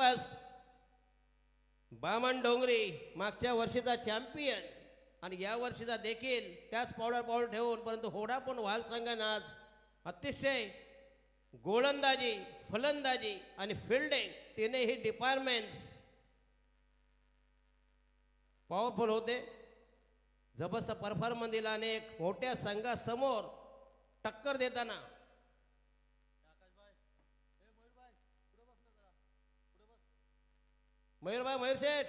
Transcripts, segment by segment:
First बामण डोंगरी मागच्या वर्षीचा चॅम्पियन आणि या वर्षीचा देखील त्याच पावलावर ठेवून परंतु होडा पण व्हाल संघानं आज अतिशय गोलंदाजी फलंदाजी आणि फिल्डिंग तिन्ही डिपार्टमेंट्स पॉवरफुल होते. जबरदस्त परफॉर्मन्स दिला आणि एक मोठ्या संघासमोर टक्कर देताना मयूरभाई मयूर शेठ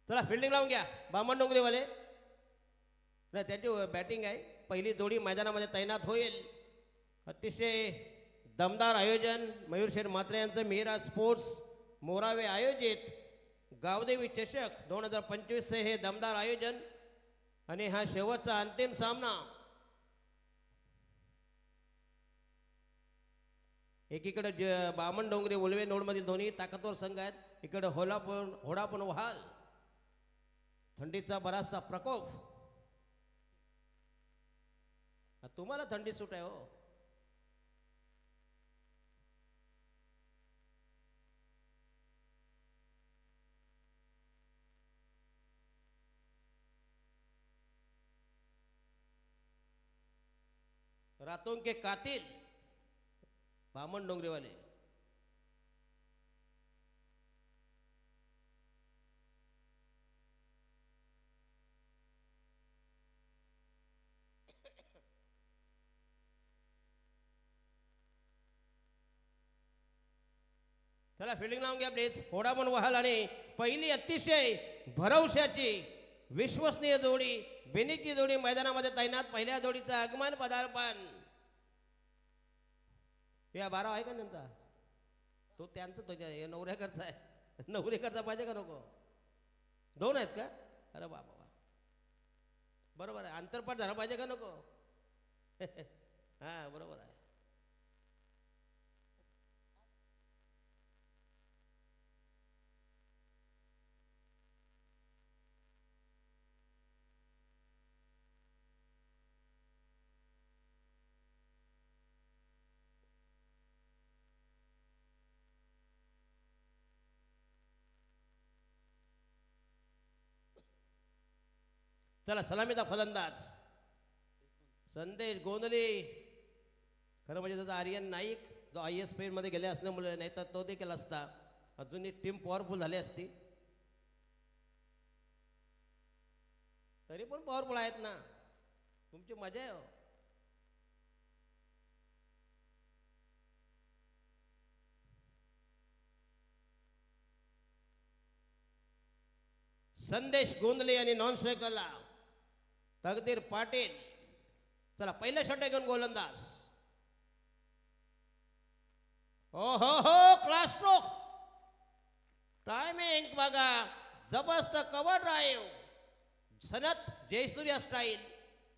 चला फिल्डिंग लावून घ्या. बामण डोंगरीवाले नाही त्यांची बॅटिंग आहे. पहिली जोडी मैदानामध्ये तैनात होईल. अतिशय दमदार आयोजन मयूर शेठ म्हात्रे यांचं मिहिरा स्पोर्ट्स मोरावे आयोजित गावदेवी चषक 2025 हे दमदार आयोजन आणि हा शेवटचा अंतिम सामना. एकीकडे बामण डोंगरी उलवे नोडमधील दोन्ही ताकदवर संघ आहेत. इकडे होडा पण वहाल थंडीचा बराचसा प्रकोप. तुम्हाला थंडी सुट आहे हो. रातों के कातिल बामण डोंगरीवाले चला फिल्डिंग लावून घ्या प्लीज. होडा पण वहाल आणि पहिली अतिशय भरवशाची विश्वसनीय जोडी बेनीची जोडी मैदानामध्ये तैनात. पहिल्या जोडीचं आगमन पदार्पण. या 12 आहे का त्यांचा तो त्यांचं तो नवऱ्याकरचा आहे. नवरीकरचा पाहिजे का नको. 2 आहेत का. अरे बाबा बरोबर आहे. अंतरपाठ झाला पाहिजे का नको. हा बरोबर आहे. चला सलामीचा फलंदाज संदेश गोंधळे. खरं म्हणजे त्याचा आर्यन नाईक जो IAS मध्ये गेले असल्यामुळे नाही तर तो देखील असता. अजूनही टीम पॉवरफुल झाली असती. तरी पण पॉवरफुल आहेत ना. तुमची मजा आहे हो. संदेश गोंधळे आणि नॉन स्ट्रायकरला तकदीर पाटील. चला पहिल्या षटक घेऊन गोलंदाज. ओ हो क्लास स्ट्रोक टायमिंग बघा. जबरदस्त cover drive Sanath Jayasuriya style.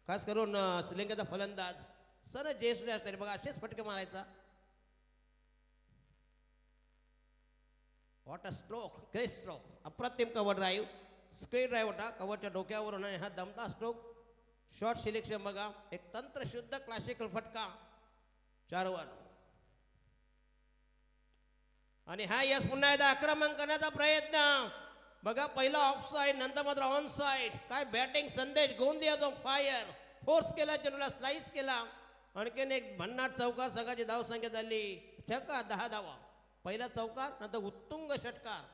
खास करून श्रीलंकेचा फलंदाज सनत जयसूर्या स्टाईल बघा असेच फटके मारायचा. What a stroke great stroke. अप्रतिम कव्हर ड्राईव्ह स्क्वेअर ड्राईव्ह होता कव्हरच्या डोक्यावरून आणि हा दमदार स्ट्रोक. शॉर्ट सिलेक्शन बघा. एक तंत्रशुद्ध क्लासिकल फटका 4 वर. आणि हा यस पुन्हा एकदा आक्रमण करण्याचा प्रयत्न बघा. पहिला ऑफ साइड नंतर मात्र ऑन साइड. काय बॅटिंग संदेश गोंदिया फायर फोर्स केला चेंडूला स्लाइस केला. आणखीन एक भन्नाट चौकार संघाची धावसंख्या झाली छक्का 10 धावा. पहिला चौकार नंतर उत्तुंग षटकार.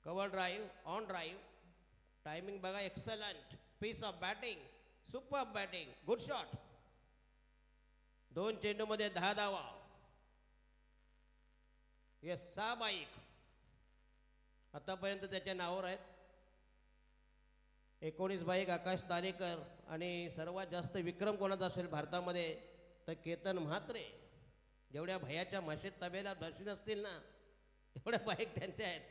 Cover drive on drive timing बघा. Excellent piece of batting super batting good shot. 2 चेंडूमध्ये 10 धावा. हे 6 बाईक आतापर्यंत त्याच्या नावावर आहेत. 19 बाईक आकाश तारेकर आणि सर्वात जास्त विक्रम कोणाचा असेल भारतामध्ये तर केतन म्हात्रे जेवढ्या भैयाच्या म्हशीत तबेला बसून असतील ना एवढ्या बाईक त्यांच्या आहेत.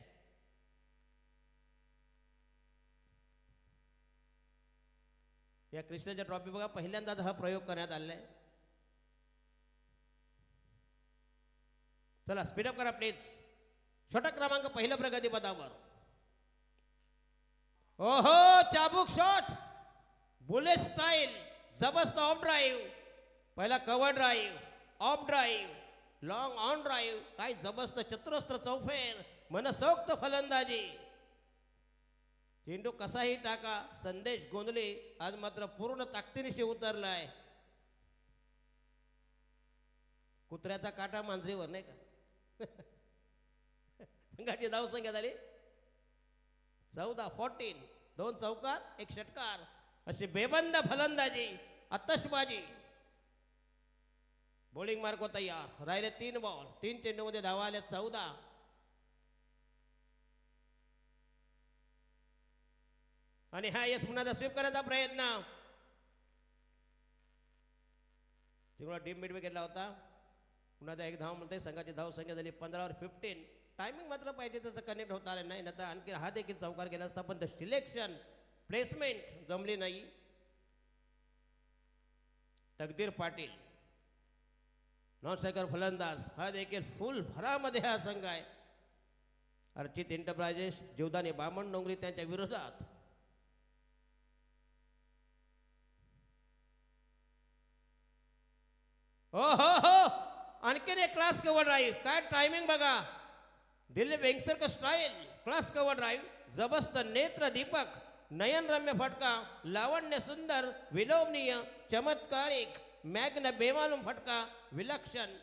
या कृष्णाच्या ट्रॉफी बघा पहिल्यांदाच हा प्रयोग करण्यात आलाय. चला स्पीडअप करा प्लीज. षटक क्रमांक पहिलं प्रगती पदावर. ओहो चाबूक शॉट, बुलेट स्टाईल, जबरदस्त ऑफ ड्राईव्ह. पहिला cover drive, of drive, long on drive. काय जबरदस्त चतुरस्त्र चौफेर, मनसोक्त फलंदाजी. चेंडू कसाही टाका. संदेश गोंधळे आज मात्र पूर्ण ताकदीनिशी उतरलाय. कुत्र्याचा काटा मांजरीवर नाही का. संघाची धाव संख्या झाली 14. 2 चौकार 1 षटकार अशी बेबंद फलंदाजी, आतषबाजी. बॉलिंग मार्क तयार. राहिले 3 बॉल. 3 चेंडूमध्ये धावा आल्या 14. आणि हा यस पुन्हा स्वीप करण्याचा प्रयत्न. तिकडे डीप मिड विकेटला होता. पुन्हा एक धाव मिळते. संघाची धाव संख्या झाली 15 वर 15. टायमिंग मात्र पाहिजे तसं कनेक्ट होता आलं नाही. तर आणखी हा देखील चौकार गेला असता पण सिलेक्शन प्लेसमेंट जमली नाही. तकदीर पाटील नॉन स्ट्रायकर फलंदाज. हा देखील फुल भरामध्ये हा संघ आहे. अर्चित एंटरप्राइजेस जीवदानी बामणडोंगरी त्यांच्या विरोधात. हो हो हो आणखीन एक क्लास कव्हर ड्राईव्ह. काय टायमिंग बघा. Delhi Vengsarkar style class cover drive. जबरदस्त नेत्र दीपक, नयनरम्य फटका, लावण्य सुंदर, विलोभनीय, चमत्कारिक, मॅग्न बेमालूम फटका, विलक्षण.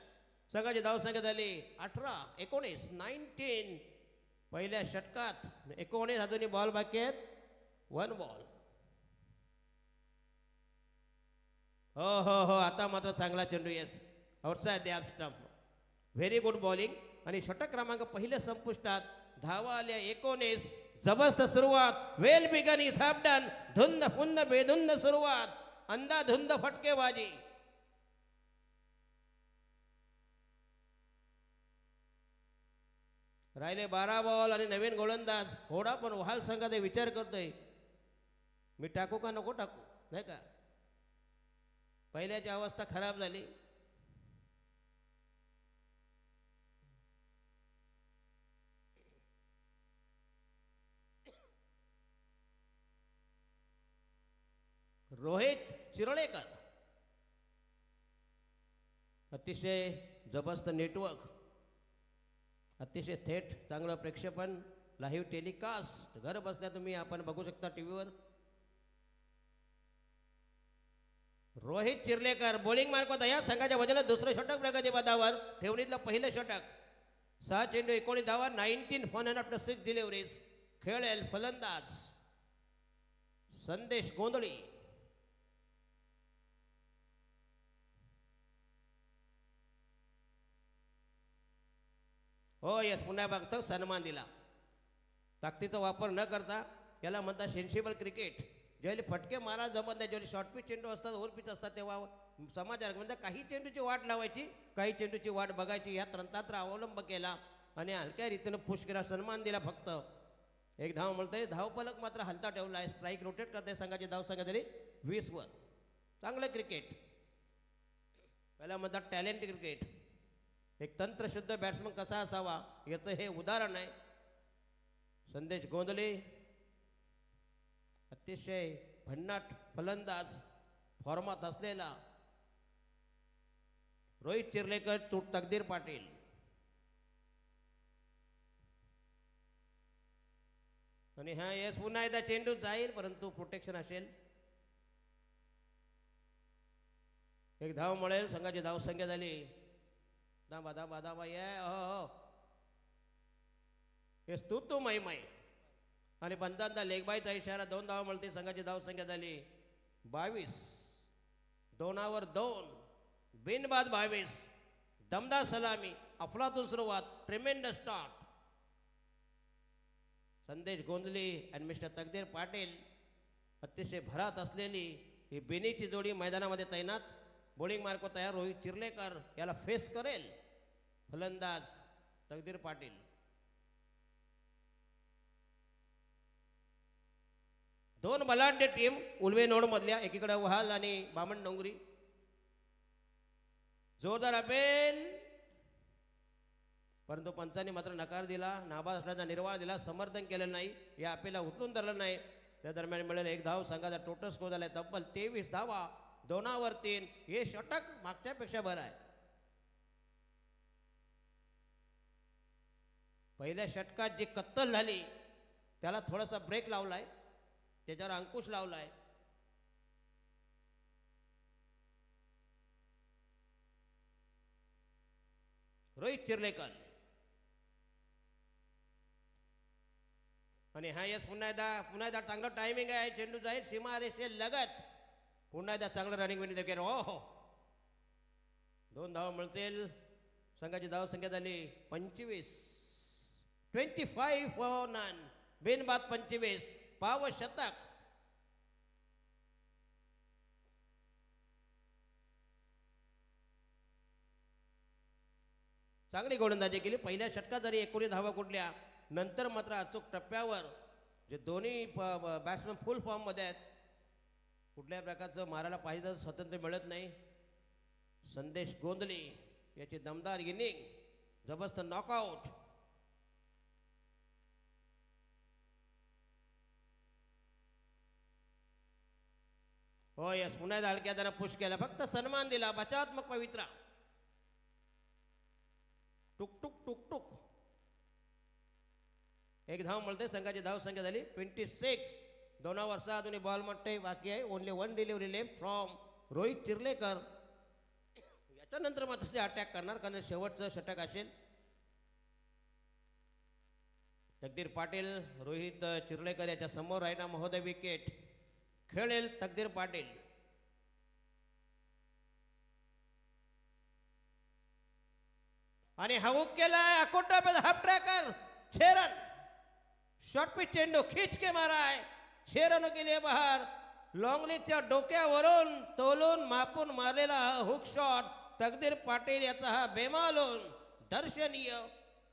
संघाची धावसंख्या झाली 18. 19. 19. पहिल्या षटकात 19 अजूनही बॉल बाकी आहेत. 1 बॉल. हो हो हो आता मात्र चांगला चेंडू. Yes outside the off stump. Very good bowling. आणि षटक क्रमांक पहिल्या संपुष्टात. धावा आल्या 19. जबरदस्त सुरुवात. Well begun is half done. धुंद फुंद बेधुंद सुरुवात. अंधाधुंद फटकेबाजी. राहिले 12 बॉल आणि नवीन गोलंदाज होडा पण वहाल संघाचा विचार करतोय मी टाकू का नको टाकू नाही का. पहिल्याची अवस्था खराब झाली. रोहित चिरळेकर. अतिशय जबरदस्त नेटवर्क, अतिशय थेट चांगलं प्रेक्षेपण, लाईव्ह टेलिकास्ट घर बसल्या तुम्ही आपण बघू शकता टीव्हीवर. रोहित चिर्लेकर बॉलिंग मार्क या संघाच्या वजनात दुसरं षटक प्रगती पदावर. ठेवणीतलं पहिलं षटक. 6 चेंडू 19 धावा. 19 106 डिलिव्हरीज. खेळेल फलंदाज संदेश गोंधळी. हो यस पुन्हा बघतो सन्मान दिला. ताकदीचा वापर न करता याला म्हणतात सेन्सिबल क्रिकेट. ज्यावेळी फटके मारा जमत नाही, ज्यावेळी शॉर्ट पिच चेंडू असतात, ओव्हर पिच असतात, तेव्हा समाचार म्हणजे काही चेंडूची वाट लावायची, काही चेंडूची वाट बघायची. या तंत्राचा अवलंब केला आणि हलक्या रीतीनं पुश केला, सन्मान दिला. फक्त 1 धाव मिळते. धावफलक मात्र हलता ठेवला आहे. स्ट्राईक रोटेट करते. संघाची धाव संख्या तरी 20 वर. चांगलं क्रिकेट. पहिला म्हणतात टॅलेंट क्रिकेट. एक तंत्रशुद्ध बॅट्समन कसा असावा याचं हे उदाहरण आहे. संदेश गोंधळे अतिशय भन्नाट फलंदाज फॉर्मात असलेला. रोहित चिर्लेकर तकदीर पाटील. आणि हा यस पुन्हा एकदा चेंडू जाईल परंतु प्रोटेक्शन असेल. 1 धाव मिळेल. संघाची धाव संख्या झाली दाबा दाबा दाबा ये हो हेच तू मै मै. आणि पंचांदा लेगबाईचा इशारा. 2 धाव मिळते. संघाची धाव संख्या झाली 22. 2 2. बिनबाद 22. दमदार सलामी. अफलातून सुरुवात. Tremendous start. संदेश गोंधळे आणि मिस्टर तकदीर पाटील अतिशय भरात असलेली ही बेनीची जोडी मैदानामध्ये तैनात. बॉलिंग मार्क तयार रोहित चिर्लेकर याला फेस करेल फलंदाज तकदीर पाटील. दोन बलाढ्य टीम उलवे नोड मधल्या एकीकडे वहाल आणि बामण डोंगरी. जोरदार अपेल परंतु पंचांनी मात्र नकार दिला. नाबाद असल्याचा निर्वाळ दिला. समर्थन केलं नाही. या अपेला उचलून धरलं नाही. त्या दरम्यान मिळेल एक धाव. संघाचा टोटल स्कोर झालाय तब्बल 23 धावा 2 हे षटक मागच्यापेक्षा बरं आहे. पहिल्या षटकात जी कत्तल झाली त्याला थोडासा ब्रेक लावलाय. त्याच्यावर अंकुश लावलाय. रोहित चिर्लेकर आणि हा यस पुन्हा एकदा चांगला टायमिंग आहे. चेंडू जाईल सीमा रेषे लगत. पुन्हा एकदा चांगलं रनिंग विनिंग हो 2 धावा मिळतील. संघाची धाव संख्या झाली 25. 25 फॉर नन. बिनबाद 25. पाव शतक. चांगली गोलंदाजी केली. पहिल्या षटकात जरी 19 धावा कुठल्या नंतर मात्र अचूक टप्प्यावर जे दोन्ही बॅट्समन फुल फॉर्म मध्ये आहेत. कुठल्याही प्रकारचं मारायला पाहिजे स्वातंत्र्य मिळत नाही. संदेश गोंधळे याची दमदार इनिंग. जबरदस्त नॉकआउट. हो यस पुन्हा हलक्या त्यानं पुश केला. फक्त सन्मान दिला. बचावात्मक पवित्रा. टुक टुक टुक टुक. एक धाव मिळते. संघाची धाव संख्या झाली 26. 2 वर्षा अजूनही बॉल म्हणते बाकी आहे. Only 1 delivery left from Rohit Chirlekar. याच्यानंतर मात्र ते अटॅक करणार कारण शेवटचं षटक असेल. तकदीर पाटील रोहित चिर्लेकर याच्या समोर राहिला महोदय विकेट खेळेल तकदीर पाटील. आणि हवूक केलाय अकोटा पे half tracker 6 run. Short pitch चेंडू खींच के मारा है 6 रनों के लिए बाहर. लॉन्गलीच्या डोक्यावरून तोलून मापून मारलेला हुक शॉट तकदीर पाटील याचा हा बेमालून दर्शनीय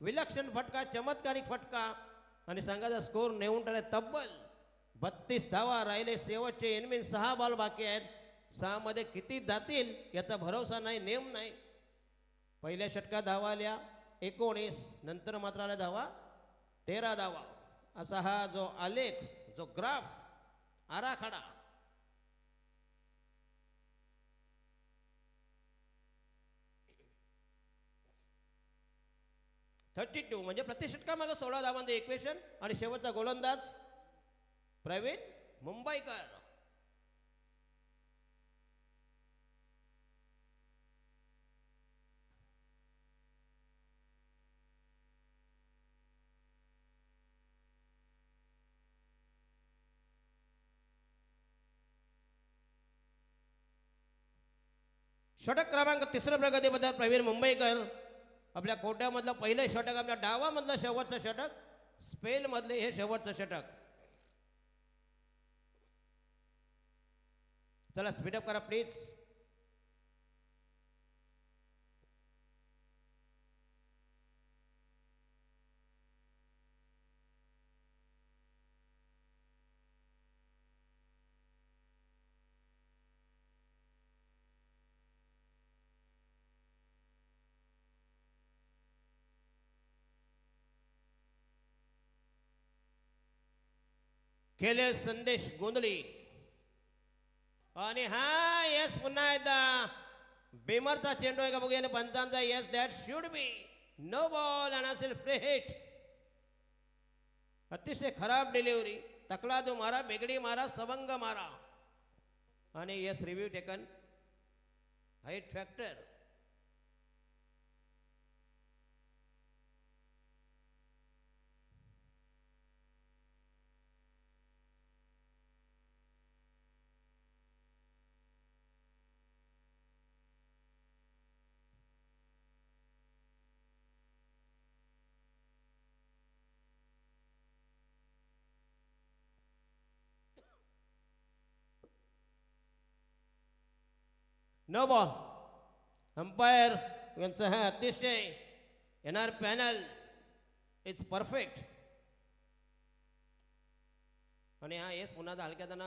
विलक्षण फटका. चमत्कारिक फटका आणि संघाचा स्कोर नेऊन टाकला तब्बल 32 धावा. राहिले शेवटचे इनमिन 6 बॉल बाकी आहेत. 6 मध्ये किती जातील याचा भरोसा नाही. नेम नाही. पहिल्या षटकात धावा आल्या 19. नंतर मात्र आल्या धावा 13 धावा. असा हा जो आलेख जो ग्राफ आराखडा 32 म्हणजे प्रति षटकामागे 16 धावांचे इक्वेशन. आणि शेवटचा गोलंदाज प्रवीण मुंबईकर. षटक क्रमांक 3 प्रगतीबद्दल प्रवीण मुंबईकर. आपल्या कोट्यामधलं पहिलं षटक. आपल्या डावामधलं शेवटचं षटक. स्पेल मधले हे शेवटचं षटक. चला स्पीडअप करा प्लीज. केले संदेश गोंधळे. आणि हा यस पुन्हा एकदा बेमरचा चेंडू आहे का बघूया. आणि पंचांचा yes that should be no ball आणि असेल फ्री हिट. अतिशय खराब डिलिव्हरी. तकलादू मारा बेगडी मारा सवंग मारा. आणि yes review taken height factor. No ball. Umpire यांचं हा अतिशय येणार पॅनल इट्स परफेक्ट. आणि हा येस पुन्हा हलक्यातना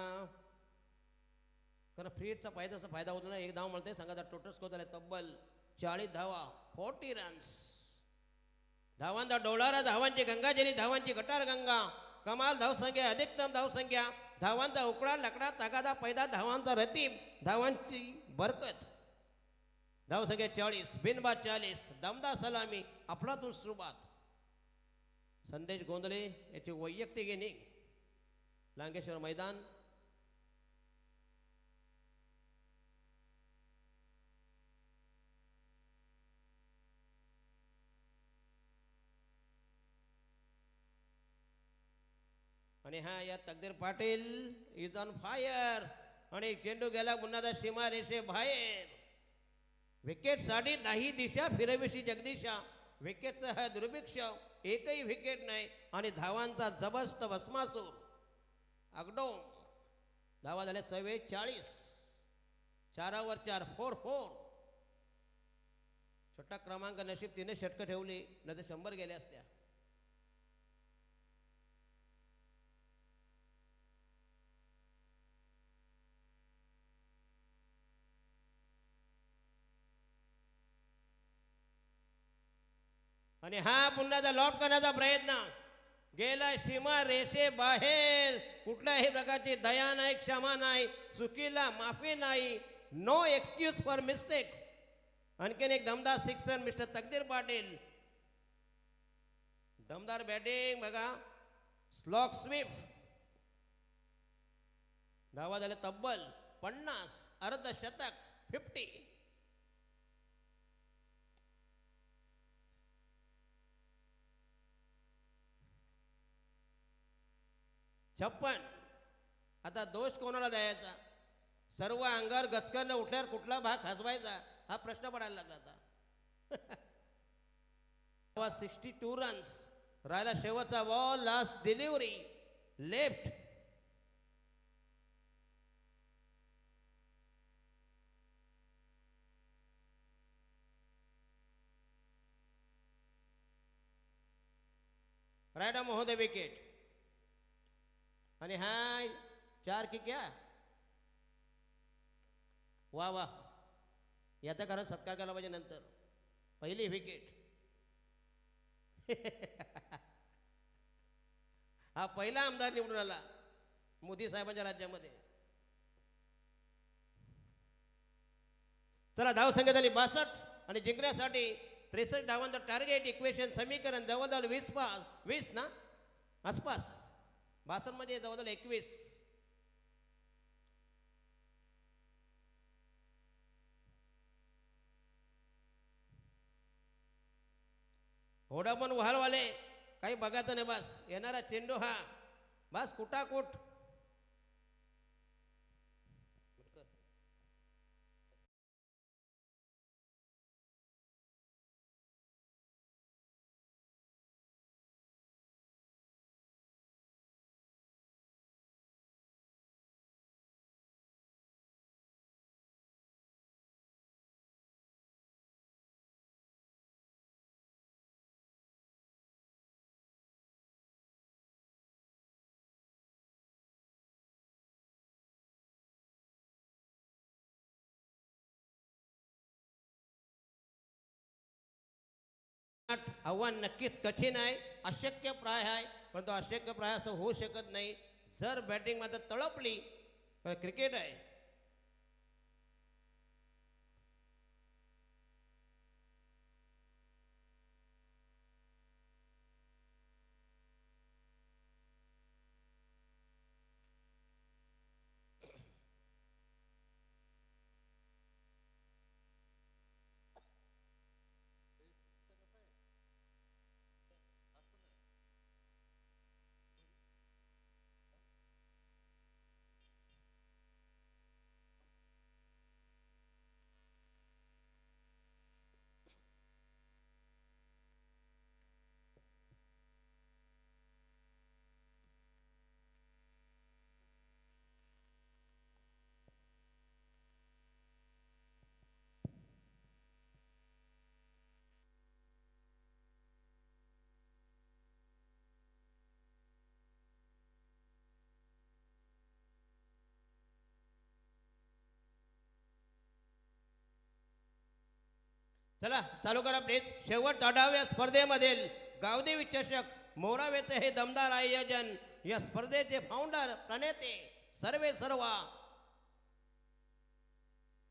कारण फ्री हिटचा फायदा होतो ना. एक धाव मिळते संघाचा टोटल स्कोर झाला तब्बल 40 धावा 40 रन्स. धावांचा डोलारा धावांची गंगा जली धावांची गटार गंगा. कमाल धावसंख्या अधिकतम धावसंख्या धावांचा उकडा लकडा तगादा पैदा धावांचा रतीब धावांची बरकत. धावसंख्या 40 बिनबाद 40 दमदार सलामी अफलातून सुरुवात. संदेश गोंधळे याची वैयक्तिक इनिंग लांगेश्वर मैदान. आणि हा या तकदीर पाटील इज ऑन फायर. आणि चेंडू गेला पुन्हा सीमा रेषे बाहेर. विकेट साठी दाही दिशा फिरविशी जगदीशा. विकेटचा हा दुर्भिक्ष एकही विकेट नाही. आणि धावांचा जबरदस्त भस्मासूर अगडो. धावा झाल्या 44 4 4 4 4. छोटा क्रमांक नशीब 3 षटकं ठेवली नाही तर 100 गेल्या असत्या. आणि हा पुन्हा लॉट करण्याचा प्रयत्न गेला सीमा रेषे बाहेर. कुठल्याही प्रकारची दया नाही क्षमा नाही चुकीला माफी नाही. No excuse for mistake. आणखीन एक दमदार सिक्सर मिस्टर तकदीर पाटील. दमदार बॅटिंग बघा. Slog sweep. धावा झाले तब्बल 50 अर्धशतक 50. छप्पन. आता दोष कोणाला द्यायचा. सर्व अंगावर गचकन उठल्यावर कुठला भाग खाजवायचा हा प्रश्न पडायला लागला आता. 62 रन्स राहिला शेवटचा ball. Last delivery left. Right महोदय विकेट. आणि हाय 4 की क्या. वा वा याचा कारण सत्कार केला पाहिजे नंतर. पहिली विकेट. हा पहिला आमदार निवडून आला मोदी साहेबांच्या राज्यामध्ये. चला धावसंख्या झाली 62 आणि जिंकण्यासाठी 63 धावांचं टार्गेट इक्वेशन समीकरण जवळजवळ 20 ना आसपास. 62 मध्ये जवळजवळ 21. होडा पण वहालवाले काही बघायचं नाही. बस येणारा चेंडू हा बस कुटाकुट. आव्हान नक्कीच कठीण आहे अशक्य प्राय आहे. परंतु अशक्य प्राय असं होऊ शकत नाही. जर बॅटिंग मात्र तळपली तर क्रिकेट आहे. चला चालू करा प्लीज. शेवट 8व्या स्पर्धेमधील गावदेवी चषक मोरावेचे हे दमदार आयोजन. या स्पर्धेचे फाउंडर प्रणेते सर्वे सर्वा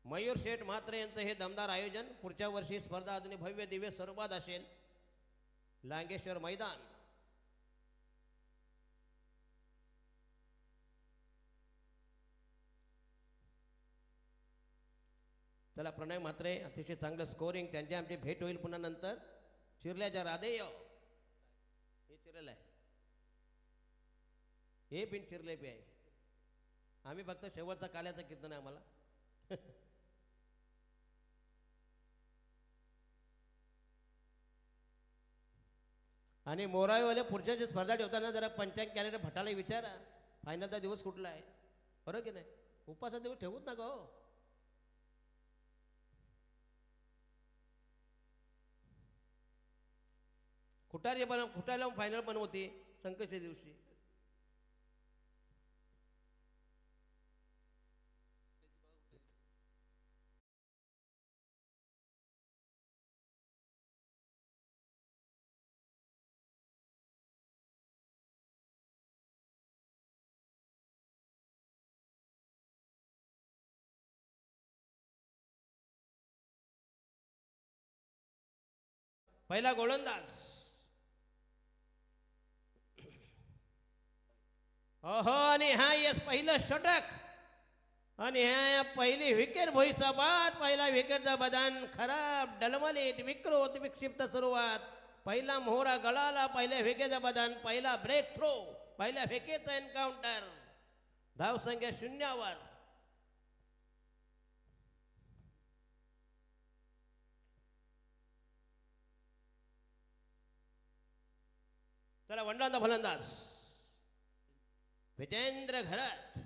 मयूर शेठ म्हात्रे यांचं हे दमदार आयोजन. पुढच्या वर्षी स्पर्धा अजून भव्य दिव्य स्वरूपात असेल. लांगेश्वर मैदान. चला प्रणय म्हात्रे अतिशय चांगलं स्कोरिंग. त्यांची आमची भेट होईल पुन्हा नंतर. चिरल्याच्या राधेय हे चिरलेलं आहे, हे बिन चिरले बी आहे. आम्ही फक्त शेवटचा काल्याचं कीर्तन आहे आम्हाला. आणि मोरावेवाले पुढच्या जी स्पर्धा ठेवताना जरा पंचांग कॅलेंडर भटाला विचारा फायनलचा दिवस कुठला आहे. बरोबर की नाही? उपासा दिवस ठेवूच नका हो. कुठाला फायनल पण होती संकटच्या दिवशी. पहिला गोलंदाज. ओहो आणि हा यस पहिलं षटक आणि ह्या पहिली विकेट भोईसाबाद. पहिला विकेटचा बदान खराब डलमलीत विकृत विक्षिप्त सुरुवात. पहिला मोहरा गळाला. पहिल्या विकेटचा बदान. पहिला ब्रेक थ्रो. पहिल्या विकेटचा एन्काउंटर. धावसंख्या 0वर. चला वंडांचा फलंदाज विजेंद्र घरात.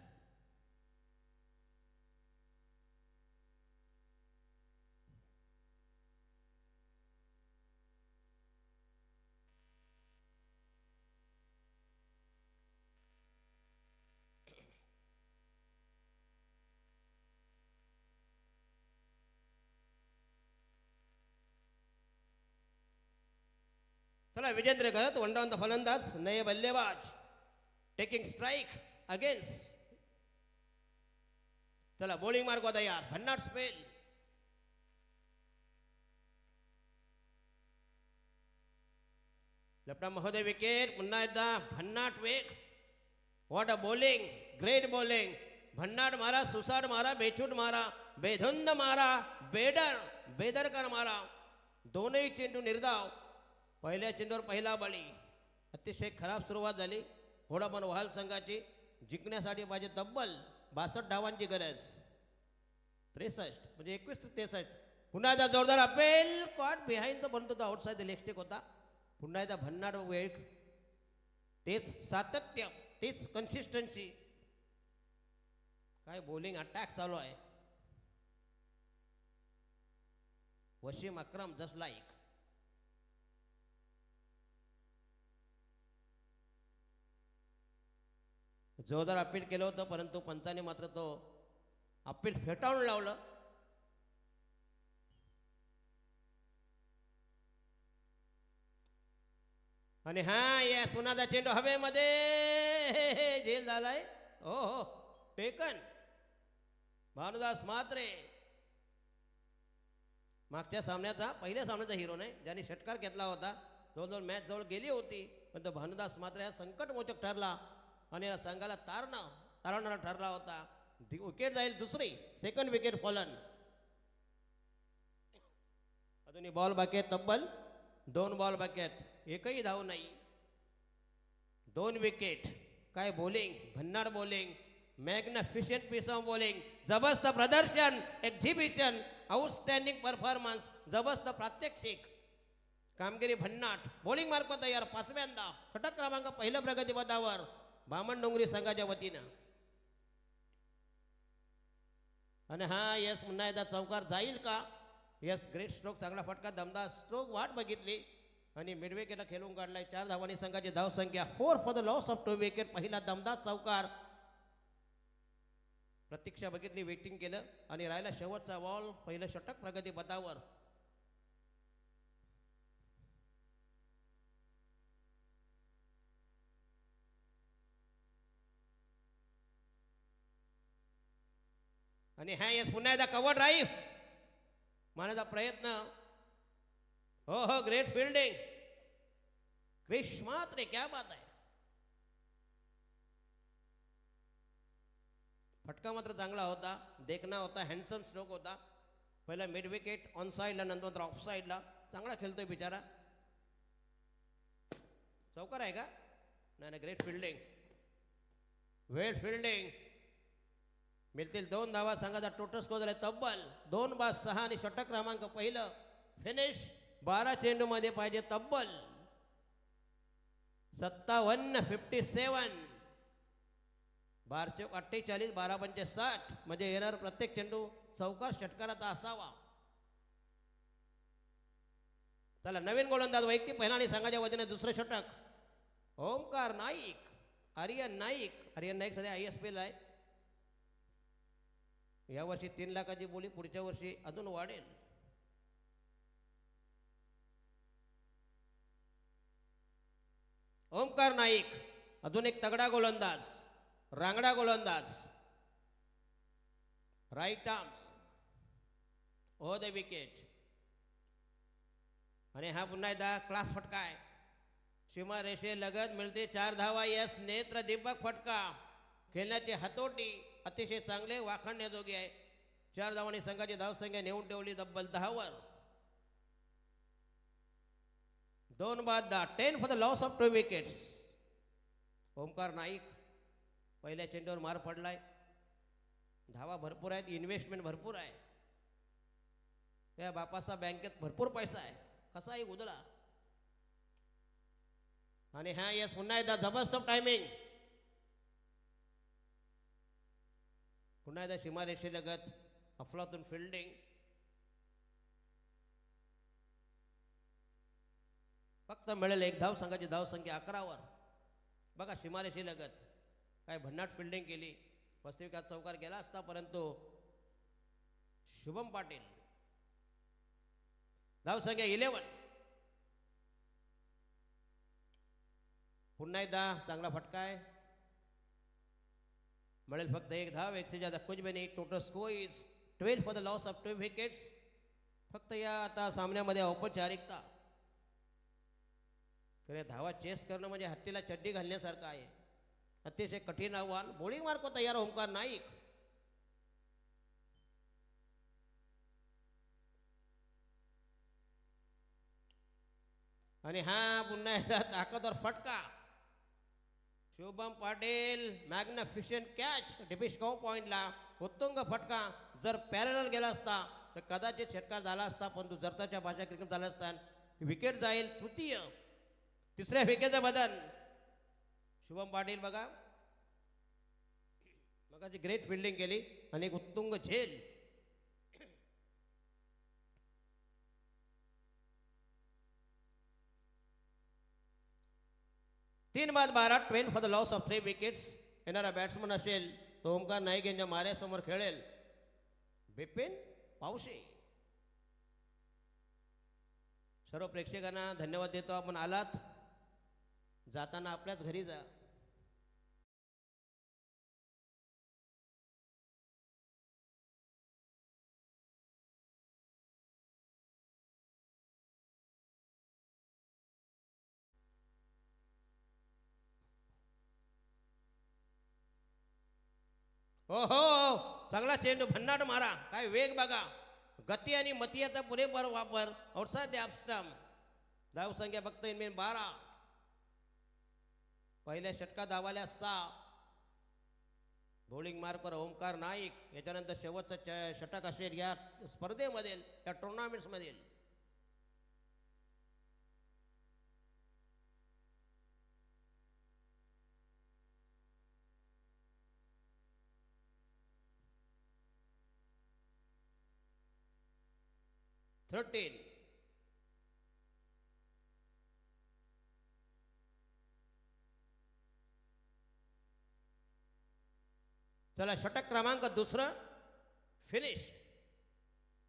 चला विजेंद्र घरात वंडांचा फलंदाज. नये बल्लेबाज टेकिंग स्ट्राइक अगेन्स्ट. चला बॉलिंग मार्ग तयार. भन्नाट स्पेल. लेफ्ट महोदय विकेट. पुन्हा एकदा भन्नाट वेग. What a bowling. Great bowling. भन्नाट मारा, सुसाट मारा, बेछूट मारा, बेधुंद मारा, बेदरकार मारा. दोनही चेंडू निर्धाव. पहिल्या चेंडूवर पहिला बळी. अतिशय खराब सुरुवात झाली. घोडापण वहाल संघाची. जिंकण्यासाठी पाहिजे तब्बल 62 धावांची गरज. 63 म्हणजे 21 ते 63. पुन्हा एकदा जोरदार अपेल. कॉट बिहाइंड परंतु तो आउटसाइड लेग स्टिक होता. पुन्हा एकदा भन्नाट वेग. तेच सातत्य, तेच कन्सिस्टन्सी. काय बॉलिंग अटॅक चालू आहे. Wasim Akram just like. जोरदार अपील केलं होतं परंतु पंचाने मात्र तो अपील फेटाळून लावलं. आणि हा या सुनाचा चेंडू हवेमध्ये झेल झालाय. हो हो टेकन. भानुदास म्हात्रे मागच्या सामन्याचा पहिल्या सामन्याचा हिरो नाही ज्याने षटकार घेतला होता. जवळजवळ मॅच जवळ गेली होती पण तो भानुदास म्हात्रे हा संकटमोचक ठरला आणि या संघाला तारवणारा ठरला होता. विकेट जाईल दुसरी. Second wicket fallen. अजूनही बॉल बाकी आहेत. तब्बल 2 बॉल बाकी आहेत. एकही धाव नाही. 2 विकेट. काय बॉलिंग. भन्नाट bowling. Magnificent piece of bowling. जबरदस्त प्रदर्शन. एक्झिबिशन. Outstanding performance. जबरदस्त प्रात्यक्षिक कामगिरी. भन्नाट बॉलिंग मार्फत तयार. 5व्यांदा षटक क्रमांक पहिल्या प्रगतीपथावर बामणडोंगरी संघाच्या वतीनं. आणि हा यस पुन्हा एकदा चौकार जाईल का. Yes great stroke. चांगला फटका. दमदार स्ट्रोक. वाट बघितली आणि मिडविकेटला खेळून काढलाय. 4 धावांनी संघाची धावसंख्या. 4 for the loss of 2 wicket. पहिला दमदार चौकार. प्रतीक्षा बघितली. वेटिंग केलं आणि राहिला शेवटचा बॉल. पहिलं षटक प्रगतीपथावर. आणि ह्या येस पुन्हा एकदा कव्हर ड्राईव्ह मारण्याचा प्रयत्न. हो हो, ग्रेट फिल्डिंग क्रिश मात्र, क्या बात आहे. फटका मात्र चांगला होता, देखना होता, हँडसम स्ट्रोक होता. पहिला मिड विकेट ऑन साईडला, नंतर ऑफ साईडला. चांगला खेळतोय बिचारा. चौकार आहे का? नाही नाही, ग्रेट फिल्डिंग, वेट फिल्डिंग. मिळतील 2 धावा. संघाचा टोटल स्कोर झाला तब्बल 2/6 आणि षटक क्रमांक पहिलं. फिनिश 12 चेंडूमध्ये पाहिजे तब्बल 57. बारचौक 48, 12 60 म्हणजे येणार प्रत्येक चेंडू चौकार षटकाराचा असावा. चला, नवीन गोलंदाज वैयक्तिक पहिला आणि संघाच्या वतीने दुसरं षटक. ओमकार नाईक, आर्यन नाईक. आर्यन नाईक सध्या ISPL आहे. यावर्षी 3 लाखाची बोली, पुढच्या वर्षी अजून वाढेल. ओमकार नाईक अजून एक तगडा गोलंदाज, रांगडा गोलंदाज. Right arm over the wicket. आणि हा पुन्हा एकदा क्लास फटका आहे. सीमा रेषे लगत मिळते 4 धावा. यस, नेत्र दिपक फटका. खेळण्याची हातोटी अतिशय चांगले, वाखाणण्याजोगी आहे. 4 धावांनी संघाची धावसंख्या नेऊन ठेवली तब्बल 10 वर. 2/10, 10 for the loss of 2 wickets. Omkar Naik पहिल्या चेंडूवर मार पडलाय. धावा भरपूर आहेत, इन्व्हेस्टमेंट भरपूर आहे. त्या बापाचा बँकेत भरपूर पैसा आहे, कसाही उधळा. आणि हा यस पुन्हा एकदा जबरदस्त टायमिंग. पुन्हा एकदा सीमारेषेलगत अफलातून फिल्डिंग. फक्त मिळेल 1 धाव. संघाची धावसंख्या 11 वर. बघा, सीमारेषेलगत काय भन्नाट फिल्डिंग केली. वास्तविक चौकार गेला असता, परंतु शुभम पाटील. धावसंख्या 11. पुन्हा एकदा चांगला फटका आहे. मिळेल फक्त 1 धाव. 1 से ज्यादा कुछ भी नहीं. Total score is 12 for the loss of 2 wickets. फक्त या आता सामन्यामध्ये औपचारिकता. तर धावा चेस करणं म्हणजे हत्तीला चड्डी घालण्यासारखं आहे. अतिशय कठीण आव्हान. बॉलिंग मार्क तयार ओमकार नाईक. आणि हा पुन्हा एकदा ताकदवर फटका. शुभम पाटील मॅग्निफिशंट कॅच डिपिस्को पॉइंटला. उत्तुंग फटका. जर पॅरल गेला असता तर कदाचित षटकार झाला असता, परंतु जरताच्या भाषा क्रिकेट झाला असता. विकेट जाईल. तृतीय, 3ऱ्या विकेटचं बदल. शुभम पाटील बघा, मगाची ग्रेट फिल्डिंग केली आणि एक उत्तुंग झेल. तीन बाद 12, 12 for the loss of 3 wickets. येणारा बॅट्समन असेल तो ओमकार नाईक यांच्या माऱ्यासमोर खेळेल बिपिन पावशे. सर्व प्रेक्षकांना धन्यवाद देतो. आपण आलात, जाताना आपल्याच घरी जा. हो हो, चांगला चेंडू, भन्नाट मारा. काय वेग बघा, गती आणि मतीयाचा पुरेपूर वापर. Outside the stump. धावसंख्या फक्त 12. पहिल्या षटकात धावाल्या 6. बॉलिंग मार्कवर ओमकार नाईक. याच्यानंतर शेवटचं षटक असेल या स्पर्धेमधील, या टुर्नामेंट्समधील. चला, षटक क्रमांक 2 फिनिश.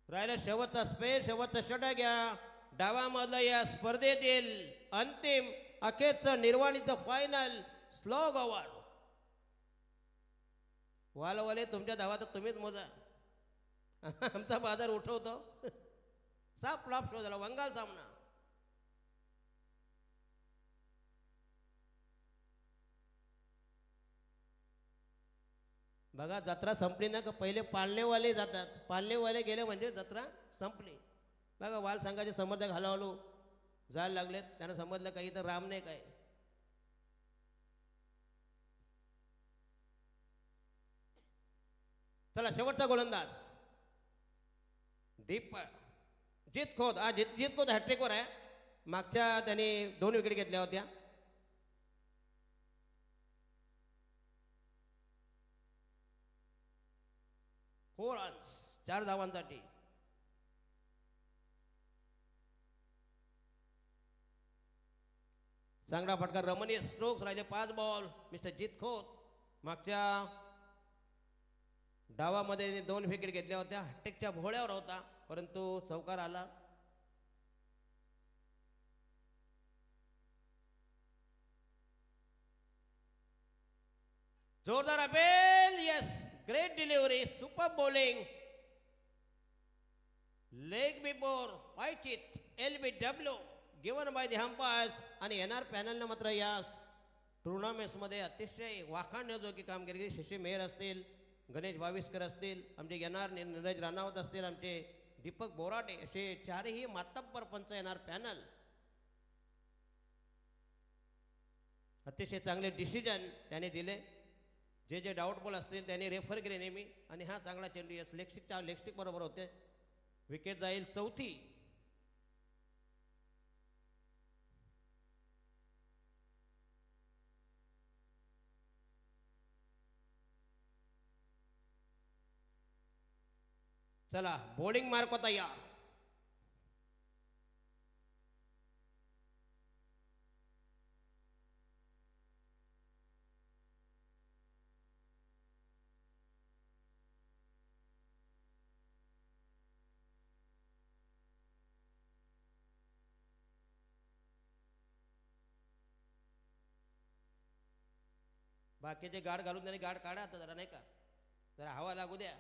राहिलं शेवटचा स्पेस, शेवटचा षटक या डावामधलं या स्पर्धेतील अंतिम अखेरचं निर्वाणीचं फायनल स्लॉग ओव्हर. वालवाले तुमच्या धावा तर तुम्हीच मोजा. आमचा बाजार उठवतो. साप फ्लॉप शो झाला, वंगाल सामना. बघा जत्रा संपली ना का पहिले पाळणेवाले जातात, पाळणेवाले गेले म्हणजे जत्रा संपली. बघा वाल संघाचे समर्थक हळूहळू जायला लागलेत, त्यांना समजलं काही तर राम नाही काय. चला शेवटचा गोलंदाज दीप जीत खोत. हा जीत खोत हॅट्रिकवर आहे. मागच्या त्यांनी 2 विकेट घेतल्या होत्या. Four runs, 4 धावांसाठी. चांगला फटका, रमणीय स्ट्रोक्स राहिले. 5 बॉल मिस्टर जीत खोत. मागच्या डावामध्ये 2 विकेट घेतल्या होत्या. हॅट्रिकच्या भोळ्यावर होता, परंतु चौकार आला. जोरदार appeal. Yes, great delivery, super bowling. Leg before wicket, LBW given by the umpires. आणि NR पॅनलनं मात्र या टुर्नामेंट्समध्ये अतिशय वाखाणण्याजोगी कामगिरी केली. शशी मेहर असतील, गणेश भाविस्कर असतील, आमचे NR नीरज राणावत असतील, आमचे दीपक बोराटे, असे 4ही मातब्बर पंच NR पॅनल. अतिशय चांगले डिसिजन त्याने दिले. जे डाऊटफुल असतील त्यांनी रेफर केले नेहमी. आणि हा चांगला चेंडू, यस, लेगस्टिक बरोबर होते. विकेट जाईल 4थी. चला बॉलिंग मार्क होता यार. बाकीचे गाड घालून त्यांनी गाड काढा आता जरा, नाही का, जरा हवा लागू द्या.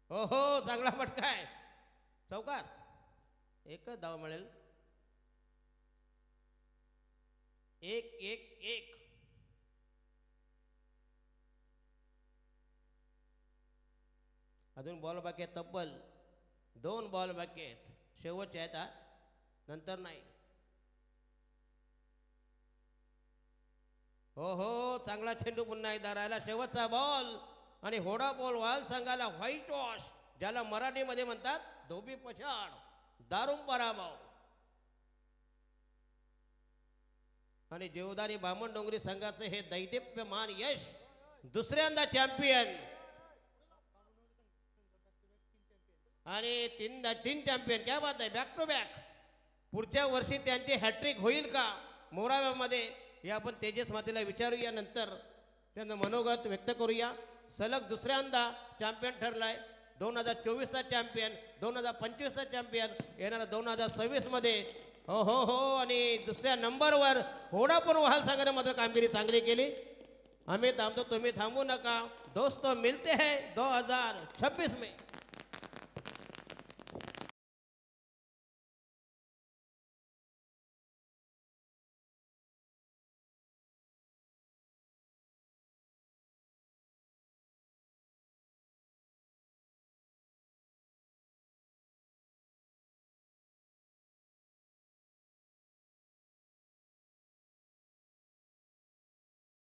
हो हो, चांगला फटका आहे. चौकार, एकच धाव मिळेल. 1-1-1. अजून बॉल बाकी आहेत, तब्बल 2 बॉल बाकी आहेत. शेवटचे आहेत, नंतर नाही. हो हो, चांगला चेंडू पुन्हा एकदा राहिला. शेवटचा बॉल आणि होडा बॉल. वाल संघाला व्हाईट वॉश, ज्याला मराठीमध्ये म्हणतात धोबी पछाड, दारुण पराभव. आणि जेवदारी बामणडोंगरी संघाचे हे दैदिप्यमान यश, दुसऱ्यांदा चॅम्पियन आणि 3 चॅम्पियन. क्या बात आहे, बॅक टू बॅक. पुढच्या वर्षी त्यांचे हॅट्रिक होईल का मोराव्यामध्ये, हे आपण तेजस मातेला विचारूया. नंतर त्यांना मनोगत व्यक्त करूया. सलग दुसऱ्यांदा चॅम्पियन ठरलाय. 2024चा चॅम्पियन, 2025चा चॅम्पियन, येणारा 2026 मध्ये. हो हो हो. आणि दुसऱ्या नंबरवर होडापूर वाहल संघाने मात्र कामगिरी चांगली केली. आम्ही थांबतो, तुम्ही थांबू नका. दोस्तों मिलते हैं 2026 में.